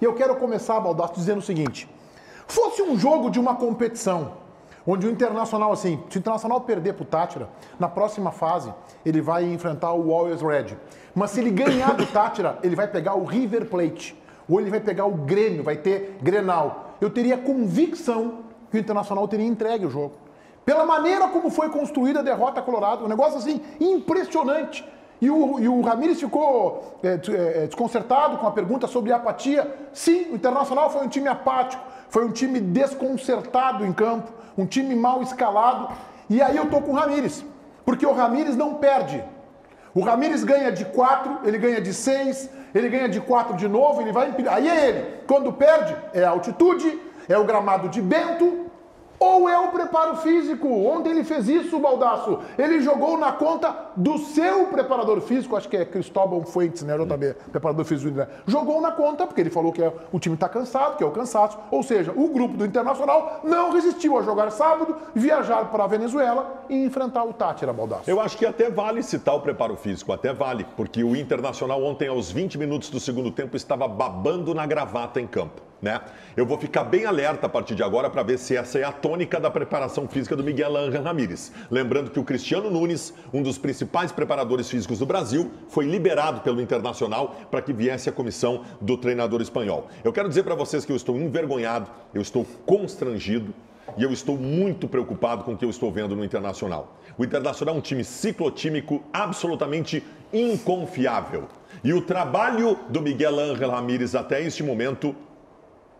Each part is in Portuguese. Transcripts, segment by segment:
E eu quero começar, Baldasso, dizendo o seguinte. Fosse um jogo de uma competição, onde o Internacional, assim, se o Internacional perder pro Tátira, na próxima fase, ele vai enfrentar o Always Red. Mas se ele ganhar do Tátira, ele vai pegar o River Plate. Ou ele vai pegar o Grêmio, vai ter Grenal. Eu teria convicção que o Internacional teria entregue o jogo. Pela maneira como foi construída a derrota Colorado, um negócio assim impressionante. E o Ramires ficou desconcertado com a pergunta sobre a apatia. Sim, o Internacional foi um time apático, foi um time desconcertado em campo, um time mal escalado. E aí eu tô com o Ramires, porque o Ramires não perde. O Ramires ganha de 4, ele ganha de 6, ele ganha de 4 de novo, ele vai... Aí é ele. Quando perde, é a altitude, é o gramado de Bento, ou é o preparo físico. Ontem ele fez isso, Baldasso. Ele jogou na conta do seu preparador físico, acho que é Cristóbal Fuentes, né, JB, preparador físico. Né? Jogou na conta, porque ele falou que o time está cansado, que é o cansaço. Ou seja, o grupo do Internacional não resistiu a jogar sábado, viajar para a Venezuela e enfrentar o Tátira, Baldasso. Eu acho que até vale citar o preparo físico, até vale, porque o Internacional ontem, aos 20 minutos do segundo tempo, estava babando na gravata em campo. Né? Eu vou ficar bem alerta a partir de agora para ver se essa é a tônica da preparação física do Miguel Ángel Ramírez. Lembrando que o Cristiano Nunes, um dos principais preparadores físicos do Brasil, foi liberado pelo Internacional para que viesse a comissão do treinador espanhol. Eu quero dizer para vocês que eu estou envergonhado, eu estou constrangido e eu estou muito preocupado com o que eu estou vendo no Internacional. O Internacional é um time ciclotímico absolutamente inconfiável. E o trabalho do Miguel Ángel Ramírez até este momento,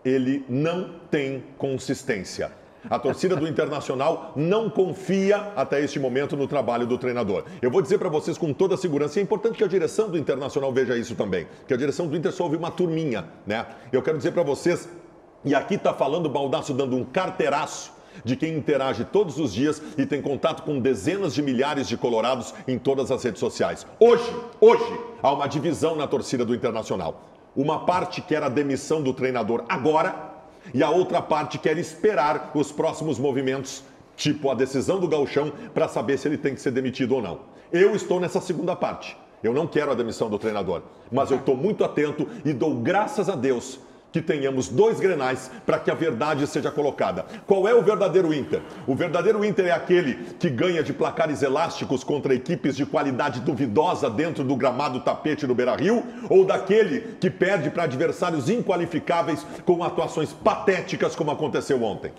ele não tem consistência. A torcida do Internacional não confia até este momento no trabalho do treinador. Eu vou dizer para vocês com toda a segurança, e é importante que a direção do Internacional veja isso também, que a direção do Inter só ouve uma turminha, né? Eu quero dizer para vocês, e aqui está falando o Baldasso dando um carteiraço de quem interage todos os dias e tem contato com dezenas de milhares de colorados em todas as redes sociais. Hoje, há uma divisão na torcida do Internacional. Uma parte quer a demissão do treinador agora e a outra parte quer esperar os próximos movimentos, tipo a decisão do Gauchão, para saber se ele tem que ser demitido ou não. Eu estou nessa segunda parte. Eu não quero a demissão do treinador, mas eu estou muito atento e dou graças a Deus que tenhamos 2 Grenais para que a verdade seja colocada. Qual é o verdadeiro Inter? O verdadeiro Inter é aquele que ganha de placares elásticos contra equipes de qualidade duvidosa dentro do gramado tapete do Beira-Rio, ou daquele que perde para adversários inqualificáveis com atuações patéticas como aconteceu ontem?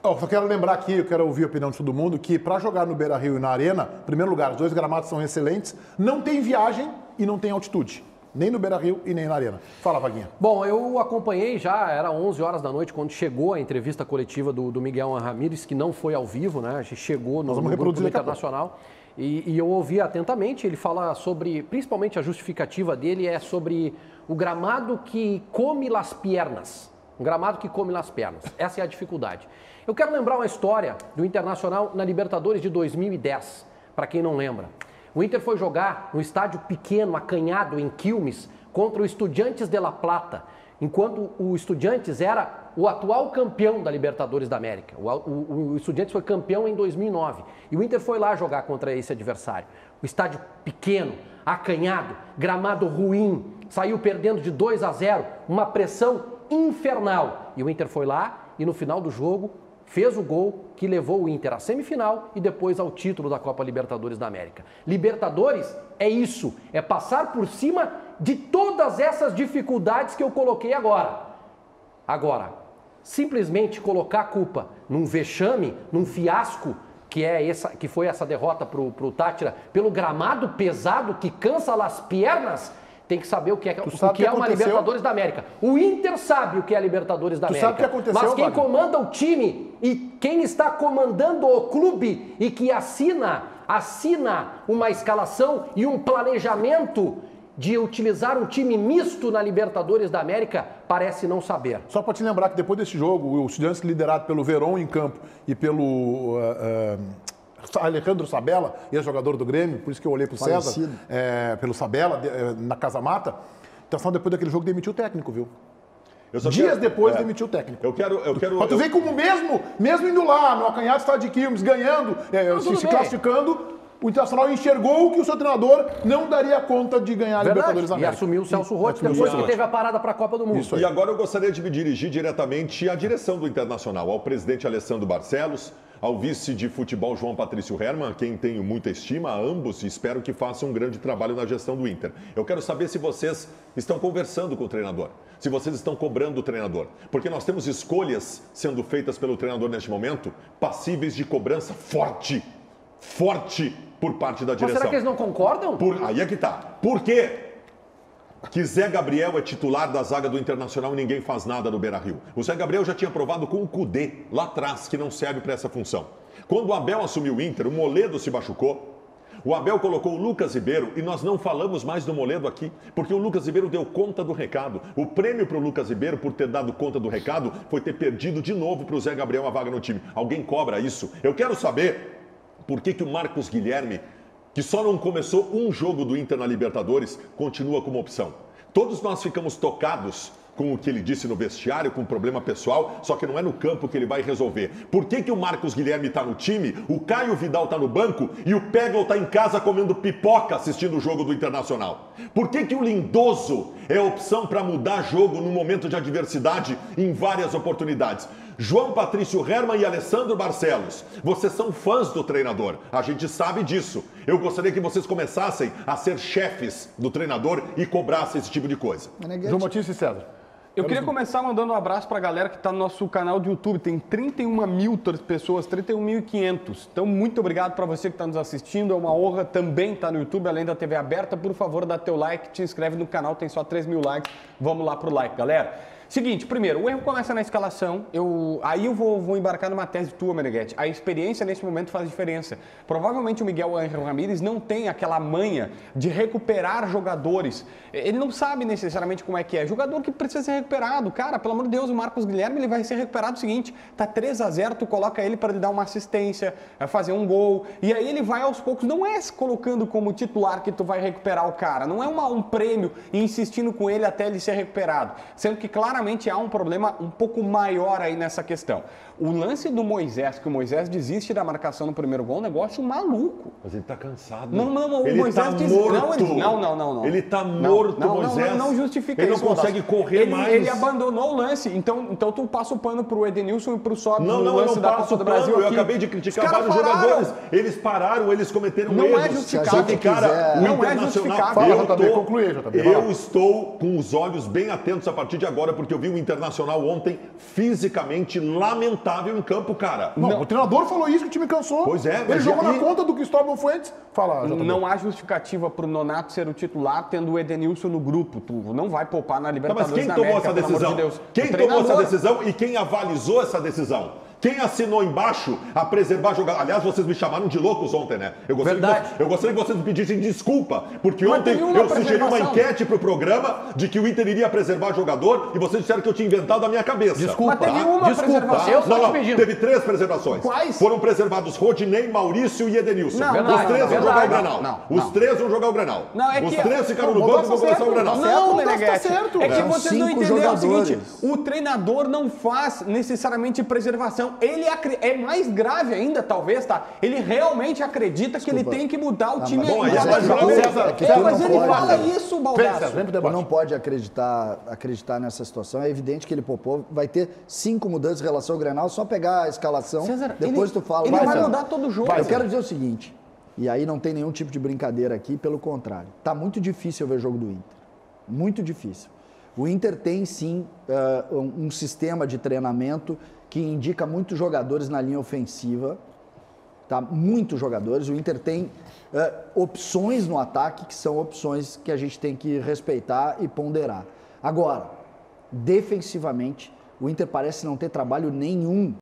Eu só quero lembrar aqui, eu quero ouvir a opinião de todo mundo, que para jogar no Beira-Rio e na Arena, em primeiro lugar, os 2 gramados são excelentes, não tem viagem e não tem altitude. Nem no Beira-Rio e nem na Arena. Fala, Vaguinha. Bom, eu acompanhei já, era 11 horas da noite, quando chegou a entrevista coletiva do Miguel Ramírez, que não foi ao vivo, né? A gente chegou no grupo do Internacional. E eu ouvi atentamente, ele fala sobre, principalmente a justificativa dele é sobre o gramado que come las piernas. Um gramado que come las pernas. Essa é a dificuldade. Eu quero lembrar uma história do Internacional na Libertadores de 2010, para quem não lembra. O Inter foi jogar no estádio pequeno, acanhado, em Quilmes, contra o Estudiantes de La Plata, enquanto o Estudiantes era o atual campeão da Libertadores da América. O Estudiantes foi campeão em 2009 e o Inter foi lá jogar contra esse adversário. O estádio pequeno, acanhado, gramado ruim, saiu perdendo de 2-0, uma pressão infernal. E o Inter foi lá e no final do jogo fez o gol que levou o Inter à semifinal e depois ao título da Copa Libertadores da América. Libertadores é isso, é passar por cima de todas essas dificuldades que eu coloquei agora. Agora, simplesmente colocar a culpa num vexame, num fiasco, que foi essa derrota pro Tátira, pelo gramado pesado que cansa as pernas, tem que saber o que é uma Libertadores da América. O Inter sabe o que é a Libertadores da América. Sabe o que aconteceu, mas quem comanda o time e quem está comandando o clube e que assina uma escalação e um planejamento de utilizar um time misto na Libertadores da América, parece não saber. Só para te lembrar que depois desse jogo, o Estudiantes liderado pelo Verón em campo e pelo Alejandro Sabella, ex-jogador do Grêmio, por isso que eu olhei para o César, pelo Sabella, na Casa Mata, então depois daquele jogo demitiu o técnico, viu? Dias depois demitiu o técnico. Eu quero... Mas tu vê como mesmo indo lá, no acanhado estádio de Quilmes, ganhando, se classificando, o Internacional enxergou que o seu treinador não daria conta de ganhar a Libertadores da América. E assumiu o Celso Roth depois que teve a parada para a Copa do Mundo. E agora eu gostaria de me dirigir diretamente à direção do Internacional, ao presidente Alessandro Barcelos, ao vice de futebol João Patrício Hermann, a quem tenho muita estima, a ambos, e espero que façam um grande trabalho na gestão do Inter. Eu quero saber se vocês estão conversando com o treinador, se vocês estão cobrando o treinador, porque nós temos escolhas sendo feitas pelo treinador neste momento, passíveis de cobrança forte por parte da direção. Mas será que eles não concordam? Aí é que tá. Por quê? Que Zé Gabriel é titular da zaga do Internacional e ninguém faz nada no Beira-Rio. O Zé Gabriel já tinha provado com o Cudê, lá atrás, que não serve para essa função. Quando o Abel assumiu o Inter, o Moledo se machucou. O Abel colocou o Lucas Ribeiro e nós não falamos mais do Moledo aqui, porque o Lucas Ribeiro deu conta do recado. O prêmio para o Lucas Ribeiro por ter dado conta do recado foi ter perdido de novo para o Zé Gabriel a vaga no time. Alguém cobra isso? Eu quero saber por que o Marcos Guilherme, que só não começou um jogo do Inter na Libertadores, continua como opção. Todos nós ficamos tocados com o que ele disse no vestiário, com um problema pessoal, só que não é no campo que ele vai resolver. Por que o Marcos Guilherme está no time, o Caio Vidal está no banco e o Peglo está em casa comendo pipoca assistindo o jogo do Internacional? Por que o Lindoso é opção para mudar jogo no momento de adversidade em várias oportunidades? João Patrício Hermann e Alessandro Barcelos, vocês são fãs do treinador, a gente sabe disso. Eu gostaria que vocês começassem a ser chefes do treinador e cobrassem esse tipo de coisa. João Batista e César. Eu queria começar mandando um abraço para a galera que está no nosso canal de YouTube. Tem 31 mil pessoas, 31.500. Então, muito obrigado para você que está nos assistindo. É uma honra também estar no YouTube, além da TV aberta. Por favor, dá teu like, te inscreve no canal, tem só 3 mil likes. Vamos lá pro like, galera. Seguinte, primeiro, o erro começa na escalação. Aí eu vou embarcar numa tese tua, Meneghetti. A experiência nesse momento faz diferença. Provavelmente o Miguel Ángel Ramírez não tem aquela manha de recuperar jogadores. Ele não sabe necessariamente como é que é. Jogador que precisa ser recuperado. Cara, pelo amor de Deus, o Marcos Guilherme ele vai ser recuperado o seguinte, tá 3-0, tu coloca ele para ele dar uma assistência, fazer um gol. E aí ele vai aos poucos. Não é se colocando como titular que tu vai recuperar o cara. Não é um prêmio e insistindo com ele até ele ser recuperado. Sendo que, claramente, há um problema um pouco maior aí nessa questão. O lance do Moisés, que o Moisés desiste da marcação no primeiro gol, é um negócio maluco. Mas ele tá cansado. Não, o ele Moisés tá diz... morto. Não. Ele tá morto, Moisés. Não justifica ele isso. Ele não consegue correr mais. Ele abandonou o lance. Então tu passa o pano pro Edenilson e pro Sobe no lance da Copa do Brasil. Eu acabei de criticar vários jogadores. Eles pararam, eles cometeram erros. Não é justificável. Cara, não é justificável. Eu estou com os olhos bem atentos a partir de agora, porque eu vi o Internacional ontem fisicamente lamentável em campo, cara. Não, o treinador falou isso, que o time cansou. Pois é. Ele jogou na conta do Cristóvão Fuentes. Fala, JB. Não há justificativa pro Nonato ser o titular tendo o Edenilson no grupo. Tu não vai poupar na Libertadores. Mas quem tomou essa decisão? Quem tomou essa decisão e quem avalizou essa decisão? Quem assinou embaixo a preservar jogador? Aliás, vocês me chamaram de loucos ontem, né? Eu gostaria que vocês me pedissem desculpa, porque ontem eu sugeri uma enquete pro programa de que o Inter iria preservar jogador e vocês disseram que eu tinha inventado a minha cabeça. Desculpa. Mas teve uma preservação. Eu tô te pedindo. Teve 3 preservações. Quais? Foram preservados Rodinei, Maurício e Edenilson. Os 3 vão jogar o Granal. Os 3 vão jogar o Granal. Os 3 ficaram no banco e vão começar o Granal. Não, Meneghetti. É que vocês não entenderam o jogadores. seguinte, o treinador não faz necessariamente preservação. Ele é mais grave ainda, talvez, tá? Ele realmente acredita que ele tem que mudar o time. Mas ele fala isso, Baldasso. Tu não pode acreditar nessa situação. É evidente que ele poupou. Vai ter 5 mudanças em relação ao Grenal. Só pegar a escalação, César, depois tu fala. Ele vai mudar todo o jogo. Eu quero dizer o seguinte, e aí não tem nenhum tipo de brincadeira aqui, pelo contrário. Tá muito difícil ver o jogo do Inter. Muito difícil. O Inter tem, sim, um sistema de treinamento que indica muitos jogadores na linha ofensiva, tá? Muitos jogadores. O Inter tem opções no ataque, que são opções que a gente tem que respeitar e ponderar. Agora, defensivamente, o Inter parece não ter trabalho nenhum